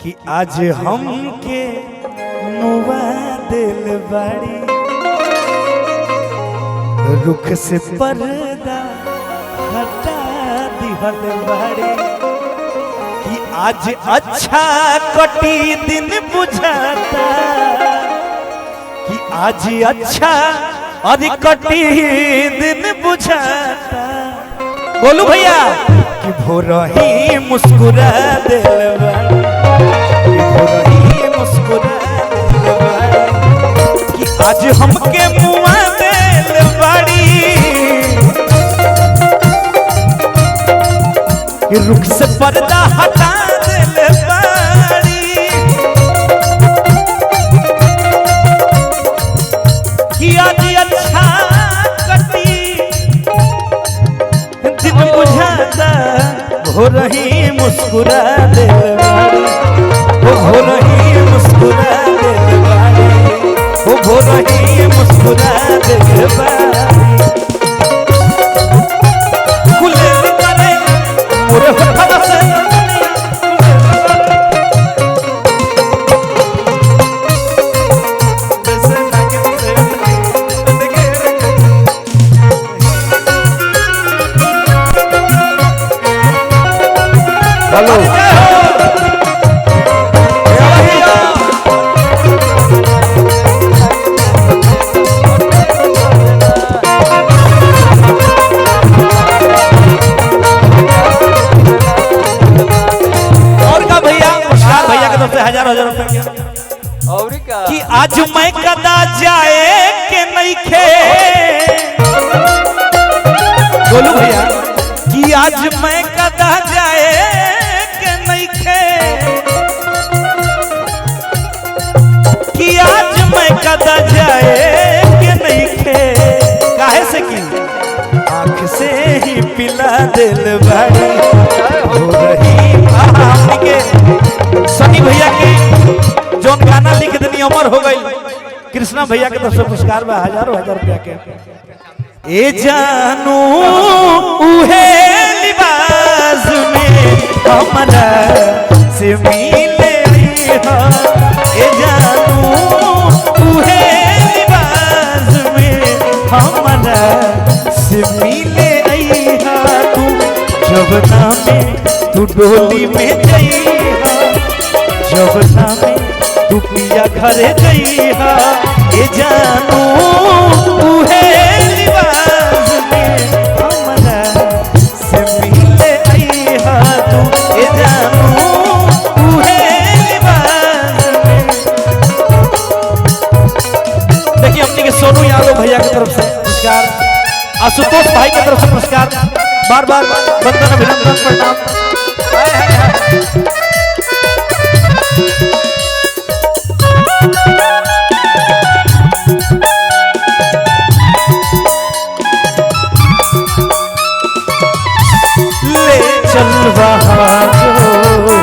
कि आज हमके मुआ दिल बाड़ी रुख से पर्दा हटा दिहल बाड़ी कि आज अच्छा कटी दिन बुझाता कि आज अच्छा और कटी दिन बुझाता। बोलू भैया कि भोर ही मुस्कुरा दिल बाड़ी कि भोर ही मुस्कुरा दिल बाड़ी कि आज हमके मुआ दिल बाड़ी कि रुख से पर्दा हटा दिल बाड़ी कि आज अच्छा कटी दिन बुझाता भोर ही मुस्कुरा दिल बाड़ी वो भोर ही मुस्कुरा दिल बाड़ी वो भोर ही मुस्कुरा दिल बाड़ी हजार रुपए और कि आज मैं कदा जाए के नहीं खे। बोलू भैया कि आज मैं कदा जाए के नहीं खे कि आज मैं कदा जाए के नहीं खे काहे से कि आँख से ही पिला दिल बाड़ी हो रही के सनी भैया के जोन गाना लिख देनी अमर हो गई कृष्णा भैया के तरफ से पुरस्कार में हजारों हजार रुपया के ए जानू उहे लिबास में हमरा से मिले ए जानू उहे लिबास में हमरा से मिले तू जब नामे तू डोली में जइहा जब नामे तू पिया घरे जइहा ए जानू उहे लिबास में हमरा से मिले अइहा तू ए जानू उहे लिबास में। देखिए अपने के सोनू यादव भैया की तरफ से पुरस्कार आशुतोष भाई की तरफ से पुरस्कार बार बार वंदन अभिनंदन प्रणाम। ले चल वहाँ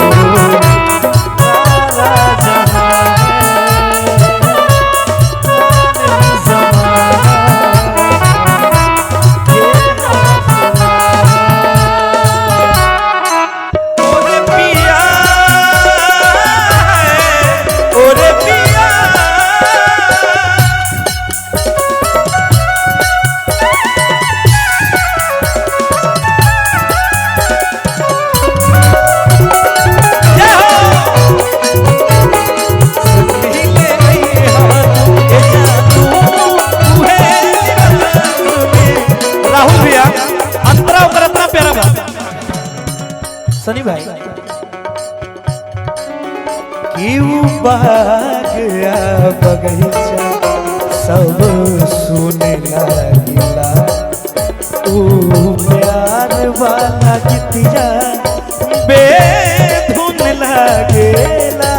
सनी भाई क्यों बाग या बगीचा सब सुने लागिला तू प्यार वाला गीतिया बेधुन लागेला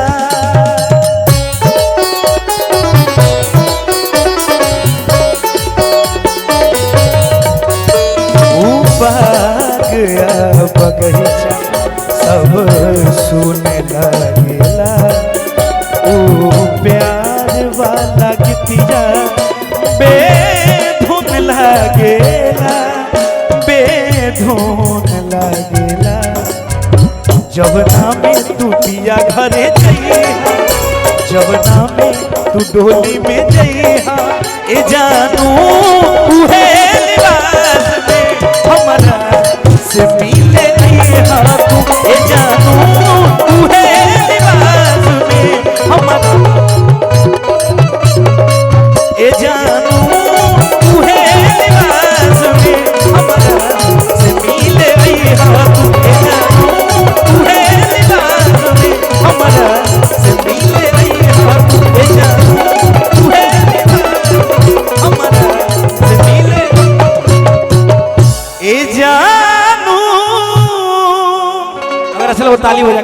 बाग या बगीचा सब सुने लगेला ओ प्यार वाला गीतिया बेधुन लागेला बेधुन लागेला जवना में तू पिया घरे जइहा, जवना में तू डोली में जइहा, ए जानू उहे लिबास में हमरा से मिले अइहा तू, ए जानू उहे लिबास में हमरा, ए जानू उहे लिबास में हमरा से मिले अइहा तू, ए जानू उहे लिबास में हमरा से मिले अइहा तू, ए जानू उहे लिबास हमरा से मिले, ए जानू। अगर असल वो ताली हो जाए।